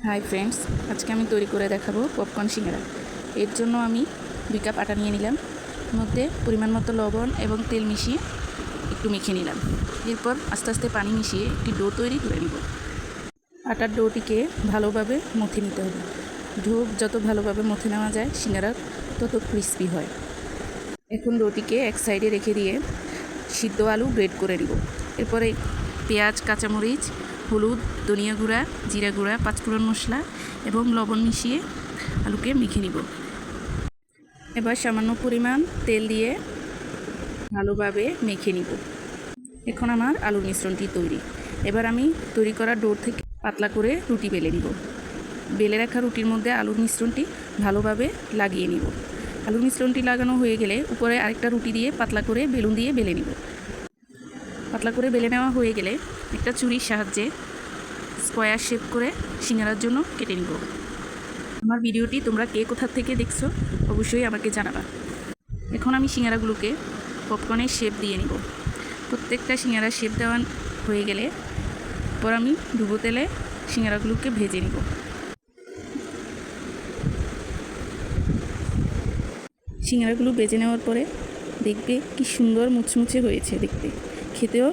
Hi friends, আজকে আমি তৈরি করে দেখাবো পপকর্ন সিঙ্গারা। এর জন্য আমি 2 কাপ আটা নিয়ে নিলাম, মধ্যে পরিমাণ মতো লবণ এবং তেল মিশিয়ে একটু মেখে নিলাম। এরপর আস্তে আস্তে পানি মিশিয়ে একটি ডো তৈরি করে নিব। আটার ডোটিকে ভালোভাবে মথে নিতে হবে। ডো যত ভালোভাবে মথে নেওয়া যায় সিঙ্গারা তত ক্রিস্পি হয়। এখন ডোটিকে এক সাইডে রেখে দিয়ে সিদ্ধ আলু গ্রেট করে নিব। এরপরে পেঁয়াজ, কাঁচামরিচ, হলুদ, ধনিয়া গুঁড়া, জিরা গুঁড়া, পাঁচফোড়ন মশলা এবং লবণ মিশিয়ে আলুকে মেখে নিব। এবার সামান্য পরিমাণ তেল দিয়ে ভালোভাবে মেখে নিব। এখন আমার আলুর মিশ্রণটি তৈরি। এবার আমি তৈরি করা ডো থেকে পাতলা করে রুটি বেলে নিব। বেলে রাখা রুটির মধ্যে আলুর মিশ্রণটি ভালোভাবে লাগিয়ে নিব। আলুর মিশ্রণটি লাগানো হয়ে গেলে উপরে আরেকটা রুটি দিয়ে পাতলা করে বেলুন দিয়ে বেলে নিব। পাতলা করে বেলে নেওয়া হয়ে গেলে একটা ছুরির সাহায্যে স্কোয়ার শেপ করে সিঙ্গারার জন্য কেটে নিব। আমার ভিডিওটি তোমরা কে কোথা থেকে দেখছো অবশ্যই আমাকে জানাবা। এখন আমি সিঙ্গারাগুলোকে পপকর্নের শেপ দিয়ে নিব। প্রত্যেকটা সিঙ্গারার শেপ দেওয়া হয়ে গেলে পর আমি ডুবো তেলে সিঙ্গারাগুলোকে ভেজে নিব। সিঙ্গারাগুলো ভেজে নেওয়ার পরে দেখবে কি সুন্দর মুচমুচে হয়েছে দেখতে, খেতেও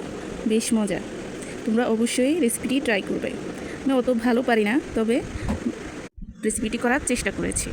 বেশ মজা। তোমরা অবশ্যই রেসিপিটি ট্রাই করবে। আমি অত ভালো পারি না, তবে রেসিপিটি করার চেষ্টা করেছি।